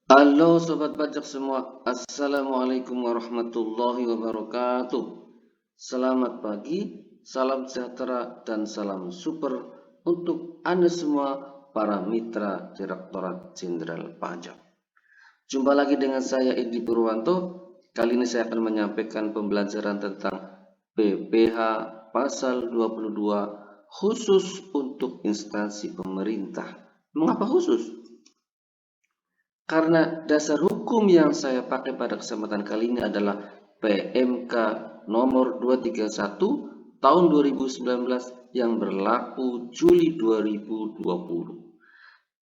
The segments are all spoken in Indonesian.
Halo sobat pajak semua, Assalamualaikum warahmatullahi wabarakatuh. Selamat pagi, salam sejahtera dan salam super untuk Anda semua para mitra Direktorat Jenderal Pajak. Jumpa lagi dengan saya Edi Purwanto. Kali ini saya akan menyampaikan pembelajaran tentang PPh pasal 22 khusus untuk instansi pemerintah. Mengapa khusus? Karena dasar hukum yang saya pakai pada kesempatan kali ini adalah PMK nomor 231 tahun 2019 yang berlaku Juli 2020,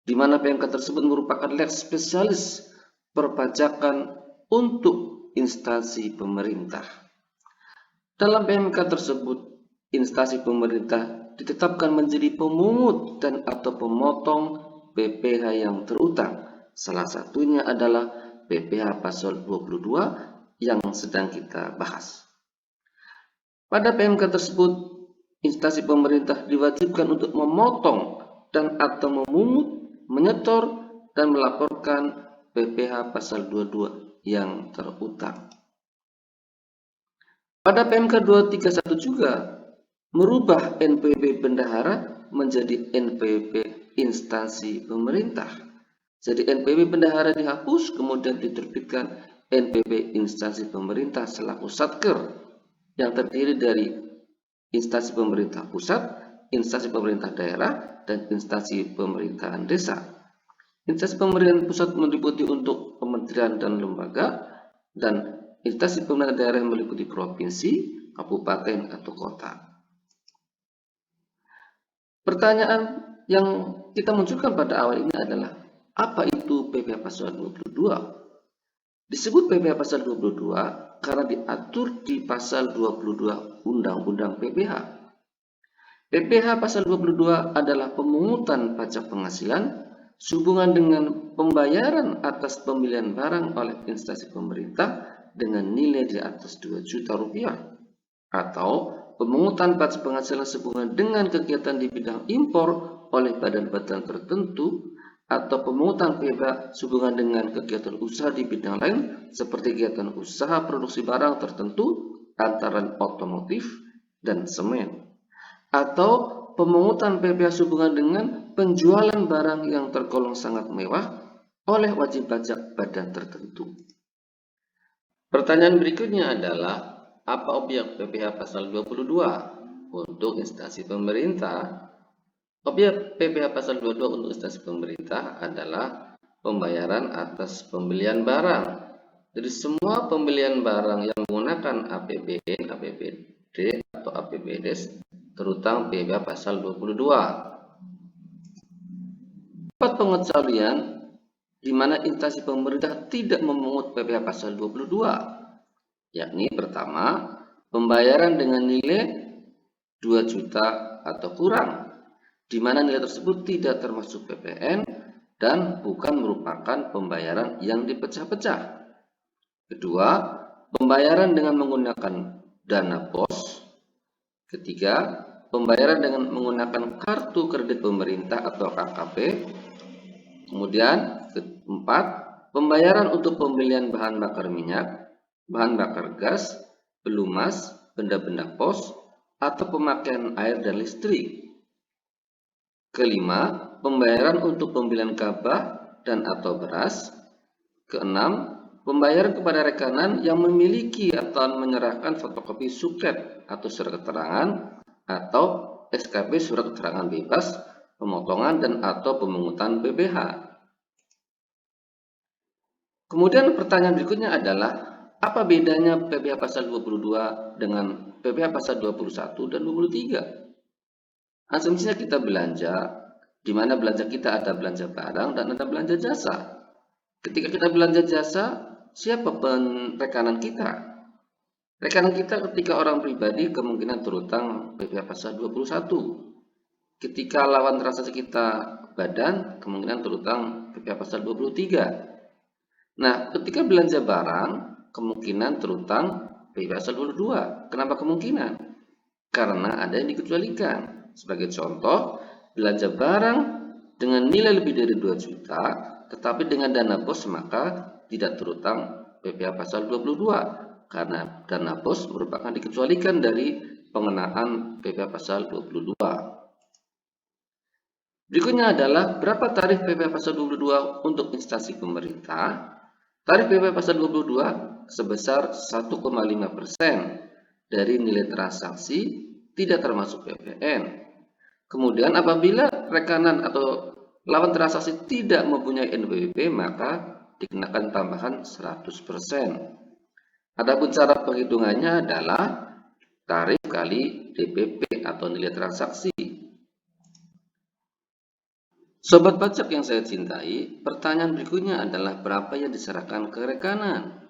di mana PMK tersebut merupakan lex spesialis perpajakan untuk instansi pemerintah. Dalam PMK tersebut, instansi pemerintah ditetapkan menjadi pemungut dan atau pemotong PPh yang terutang. Salah satunya adalah PPh pasal 22 yang sedang kita bahas. Pada PMK tersebut, instansi pemerintah diwajibkan untuk memotong dan atau memungut, menyetor, dan melaporkan PPh pasal 22 yang terutang. Pada PMK 231 juga merubah NPWP bendahara menjadi NPWP instansi pemerintah. Jadi NPWP bendahara dihapus, kemudian diterbitkan NPWP instansi pemerintah selaku satker yang terdiri dari instansi pemerintah pusat, instansi pemerintah daerah, dan instansi pemerintahan desa. Instansi pemerintahan pusat meliputi untuk kementerian dan lembaga, dan instansi pemerintah daerah meliputi provinsi, kabupaten, atau kota. Pertanyaan yang kita munculkan pada awal ini adalah, apa itu PPh pasal 22? Disebut PPh pasal 22 karena diatur di pasal 22 Undang-Undang PPh. PPh pasal 22 adalah pemungutan pajak penghasilan sehubungan dengan pembayaran atas pembelian barang oleh instansi pemerintah dengan nilai di atas 2 juta rupiah, atau pemungutan pajak penghasilan sehubungan dengan kegiatan di bidang impor oleh badan-badan tertentu, atau pemungutan PPh sehubungan dengan kegiatan usaha di bidang lain seperti kegiatan usaha produksi barang tertentu antara otomotif dan semen, atau pemungutan PPh sehubungan dengan penjualan barang yang tergolong sangat mewah oleh wajib pajak badan tertentu. Pertanyaan berikutnya adalah, apa objek PPh pasal 22 untuk instansi pemerintah? Objek PPh pasal 22 untuk instansi pemerintah adalah pembayaran atas pembelian barang. Jadi semua pembelian barang yang menggunakan APBN, APBD, atau APBDes terutang PPh pasal 22. Dapat pengecualian di mana instansi pemerintah tidak memungut PPh pasal 22, yakni pertama, pembayaran dengan nilai 2 juta atau kurang, di mana nilai tersebut tidak termasuk PPN dan bukan merupakan pembayaran yang dipecah-pecah. Kedua, pembayaran dengan menggunakan dana pos. Ketiga, pembayaran dengan menggunakan kartu kredit pemerintah atau KKP. Kemudian keempat, pembayaran untuk pembelian bahan bakar minyak, bahan bakar gas, pelumas, benda-benda pos, atau pemakaian air dan listrik. Kelima, pembayaran untuk pembelian gabah dan atau beras. Keenam, pembayaran kepada rekanan yang memiliki atau menyerahkan fotokopi suket atau surat keterangan atau SKP surat keterangan bebas, pemotongan dan atau pemungutan PPh. Kemudian pertanyaan berikutnya adalah, apa bedanya PPh pasal 22 dengan PPh pasal 21 dan 23? Asumsinya kita belanja, di mana belanja kita ada belanja barang dan ada belanja jasa. Ketika kita belanja jasa, siapa rekanan kita? Rekanan kita ketika orang pribadi kemungkinan terutang PPh pasal 21. Ketika lawan transaksi kita badan, kemungkinan terutang PPh pasal 23. Nah, ketika belanja barang, kemungkinan terutang PPh pasal 22. Kenapa kemungkinan? Karena ada yang dikecualikan. Sebagai contoh, belanja barang dengan nilai lebih dari 2 juta, tetapi dengan dana BOS maka tidak terutang PPh pasal 22 karena dana BOS merupakan dikecualikan dari pengenaan PPh pasal 22. Berikutnya adalah berapa tarif PPh pasal 22 untuk instansi pemerintah. Tarif PPh pasal 22 sebesar 1,5% dari nilai transaksi tidak termasuk PPN. Kemudian apabila rekanan atau lawan transaksi tidak mempunyai NPWP maka dikenakan tambahan 100%. Adapun cara penghitungannya adalah tarif kali DPP atau nilai transaksi. Sobat pajak yang saya cintai, pertanyaan berikutnya adalah berapa yang diserahkan ke rekanan?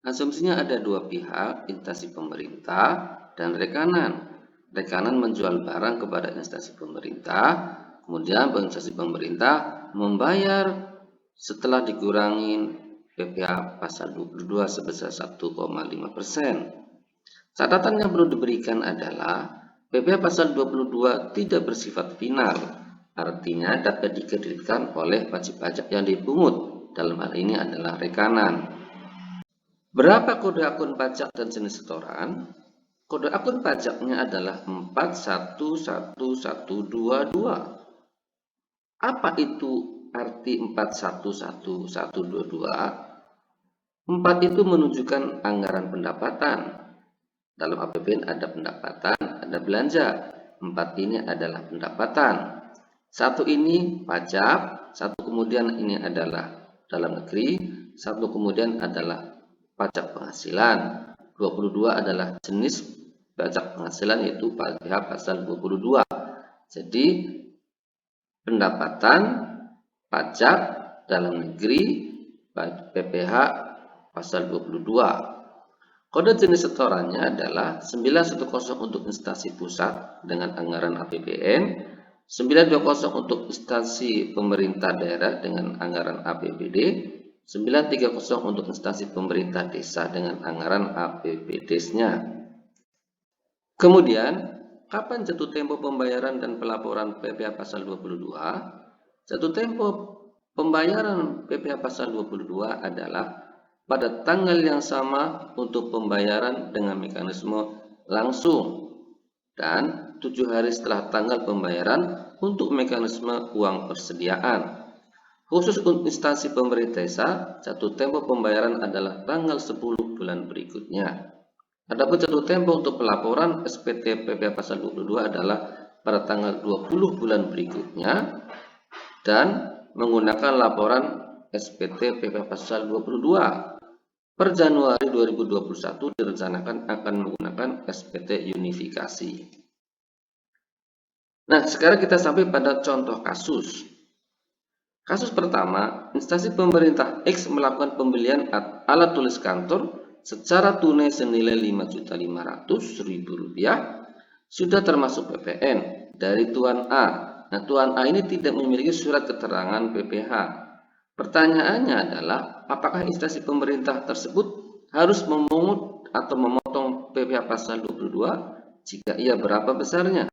Asumsinya ada dua pihak, instansi pemerintah dan rekanan. Rekanan menjual barang kepada instansi pemerintah, kemudian instansi pemerintah membayar setelah dikurangi PPh pasal 22 sebesar 1,5%. Catatan yang perlu diberikan adalah PPh pasal 22 tidak bersifat final, artinya dapat dikendalikan oleh wajib pajak yang dipungut, dalam hal ini adalah rekanan. Berapa kode akun pajak dan jenis setoran? Kode akun pajaknya adalah 411122. Apa itu arti 411122? 4 itu menunjukkan anggaran pendapatan. Dalam APBN ada pendapatan, ada belanja. 4 ini adalah pendapatan. 1 ini pajak, 1 kemudian ini adalah dalam negeri, 1 kemudian adalah pajak penghasilan. 22 adalah jenis pajak penghasilan yaitu PPh pasal 22. Jadi pendapatan, pajak dalam negeri, PPh pasal 22. Kode jenis setorannya adalah 910 untuk instansi pusat dengan anggaran APBN, 920 untuk instansi pemerintah daerah dengan anggaran APBD, 930 untuk instansi pemerintah desa dengan anggaran APBDes-nya. Kemudian, kapan jatuh tempo pembayaran dan pelaporan PPh pasal 22? Jatuh tempo pembayaran PPh pasal 22 adalah pada tanggal yang sama untuk pembayaran dengan mekanisme langsung dan 7 hari setelah tanggal pembayaran untuk mekanisme uang persediaan. Khusus untuk instansi pemerintah desa, jatuh tempo pembayaran adalah tanggal 10 bulan berikutnya. Adapun jatuh tempo untuk pelaporan SPT PPh pasal 22 adalah pada tanggal 20 bulan berikutnya dan menggunakan laporan SPT PPh pasal 22. Per Januari 2021 direncanakan akan menggunakan SPT unifikasi. Nah, sekarang kita sampai pada contoh kasus. Kasus pertama, instansi pemerintah X melakukan pembelian alat tulis kantor secara tunai senilai Rp5.500.000 sudah termasuk PPN dari Tuan A. Nah, Tuan A ini tidak memiliki surat keterangan PPh. Pertanyaannya adalah, apakah instansi pemerintah tersebut harus memungut atau memotong PPh pasal 22? Jika iya, berapa besarnya?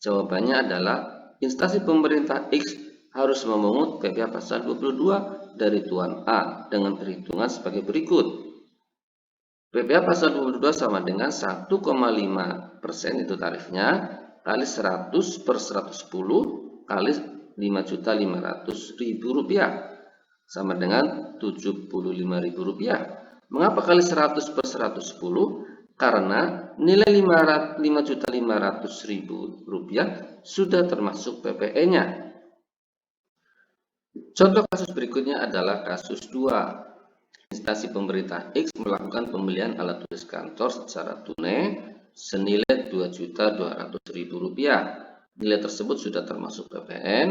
Jawabannya adalah, instansi pemerintah X harus memungut PPh pasal 22 dari Tuan A dengan perhitungan sebagai berikut. PPh pasal 22 sama dengan 1,5% itu tarifnya, kali 100 per 110 kali Rp5.500.000 sama dengan Rp75.000. Mengapa kali 100 per 110? Karena nilai Rp5.500.000 sudah termasuk PPN-nya. Contoh kasus berikutnya adalah kasus 2. Instansi pemerintah X melakukan pembelian alat tulis kantor secara tunai senilai Rp2.200.000. Nilai tersebut sudah termasuk PPN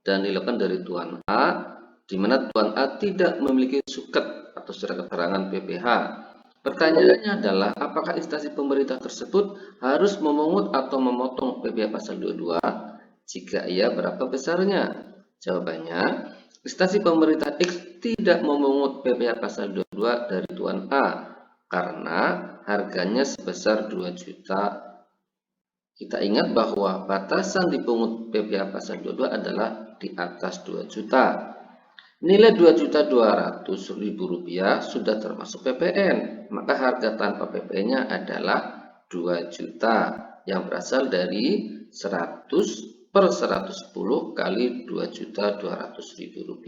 dan dilakukan dari Tuan A, di mana Tuan A tidak memiliki suket atau surat keterangan PPh. Pertanyaannya adalah, apakah instansi pemerintah tersebut harus memungut atau memotong PPh pasal 22? Jika iya, berapa besarnya? Jawabannya, instansi pemerintah X tidak memungut PPh pasal 22 dari Tuan A karena harganya sebesar 2 juta. Kita ingat bahwa batasan dipungut PPh pasal 22 adalah di atas 2 juta. Nilai Rp2.200.000 sudah termasuk PPN, maka harga tanpa PPN-nya adalah 2 juta yang berasal dari 100 per 110 kali Rp2.200.000.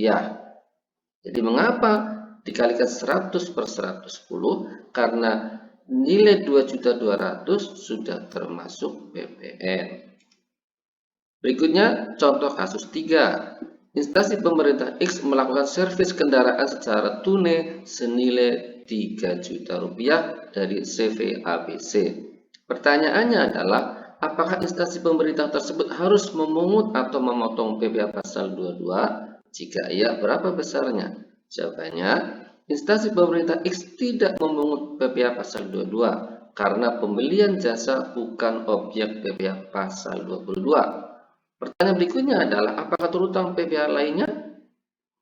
Jadi mengapa dikalikan 100 per 110? Karena nilai 2.200.000 sudah termasuk PPN. Berikutnya contoh kasus 3. Instansi pemerintah X melakukan servis kendaraan secara tunai senilai Rp3 juta dari CV ABC. Pertanyaannya adalah, apakah instansi pemerintah tersebut harus memungut atau memotong PPh pasal 22? Jika iya, berapa besarnya? Jawabannya, instansi pemerintah X tidak memungut PPh pasal 22 karena pembelian jasa bukan objek PPh pasal 22. Pertanyaan berikutnya adalah, apakah terutang PPh lainnya?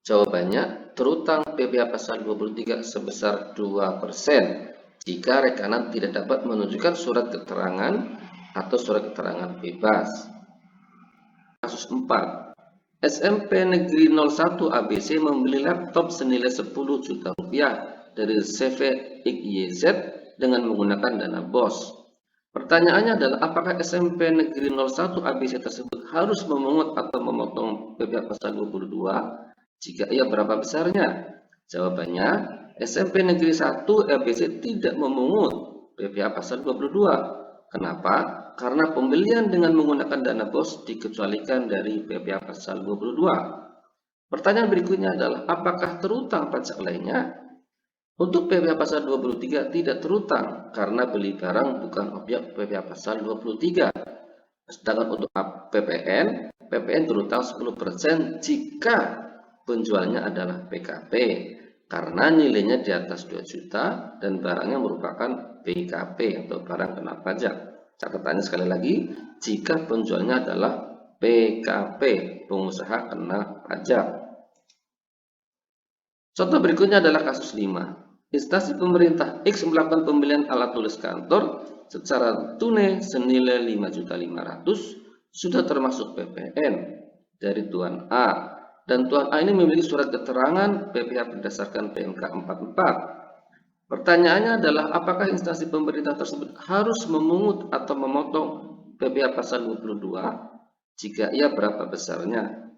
Jawabannya, terutang PPh pasal 23 sebesar 2% jika rekanan tidak dapat menunjukkan surat keterangan atau surat keterangan bebas. Kasus 4. SMP Negeri 01 ABC membeli laptop senilai Rp10 juta dari CV XYZ dengan menggunakan dana BOS. Pertanyaannya adalah, apakah SMP Negeri 01 ABC tersebut harus memungut atau memotong PPh pasal 22? Jika iya, berapa besarnya? Jawabannya, SMP Negeri 1 ABC tidak memungut PPh pasal 22. Kenapa? Karena pembelian dengan menggunakan dana BOS dikecualikan dari PPh pasal 22. Pertanyaan berikutnya adalah, apakah terutang pajak lainnya? Untuk PPh pasal 23 tidak terutang karena beli barang bukan objek PPh pasal 23. Sedangkan untuk PPN terutang 10% jika penjualnya adalah PKP karena nilainya di atas 2 juta dan barangnya merupakan PKP atau barang kena pajak. Catatannya sekali lagi, jika penjualnya adalah PKP, pengusaha kena pajak. Contoh berikutnya adalah kasus 5. Instansi pemerintah X melakukan pembelian alat tulis kantor secara tunai senilai Rp5.500.000 sudah termasuk PPN dari Tuan A, dan Tuan A ini memiliki surat keterangan PPh berdasarkan PMK 44. Pertanyaannya adalah, apakah instansi pemerintah tersebut harus memungut atau memotong PPh pasal 22? Jika iya, berapa besarnya?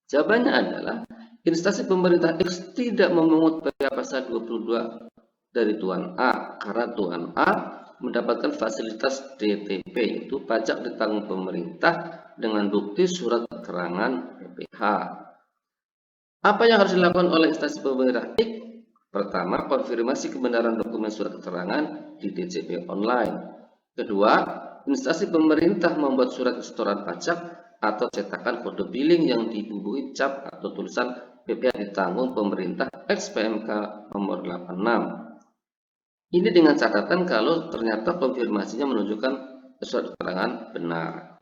Jawabannya adalah, instansi pemerintah X tidak memungut PPh pasal 22 dari Tuan A karena Tuan A mendapatkan fasilitas DTP, yaitu pajak ditanggung pemerintah dengan bukti surat keterangan PPh. Apa yang harus dilakukan oleh instansi pemerintah X? Pertama, konfirmasi kebenaran dokumen surat keterangan di DJP online. Kedua, instansi pemerintah membuat surat setoran pajak atau cetakan kode billing yang dibubuhi cap atau tulisan PPh ditanggung pemerintah X PMK nomor 86. Ini dengan catatan kalau ternyata konfirmasinya menunjukkan surat keterangan benar.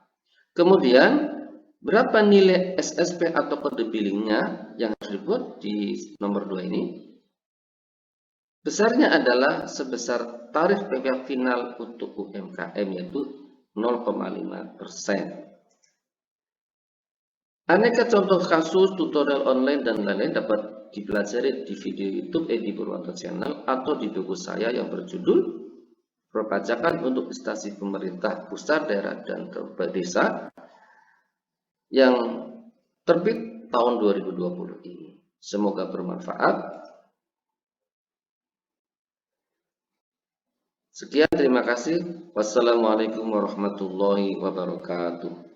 Kemudian, berapa nilai SSP atau kode billingnya yang harus dibuat di nomor 2 ini? Besarnya adalah sebesar tarif PPh final untuk UMKM, yaitu 0,5%. Aneka contoh kasus, tutorial online, dan lain-lain dapat dipelajari di video YouTube Edi Purwanto Channel atau di buku saya yang berjudul Perpajakan untuk Instansi Pemerintah Pusat, Daerah, dan Kabupaten Desa yang terbit tahun 2020 ini. Semoga bermanfaat. Sekian, terima kasih. Wassalamualaikum warahmatullahi wabarakatuh.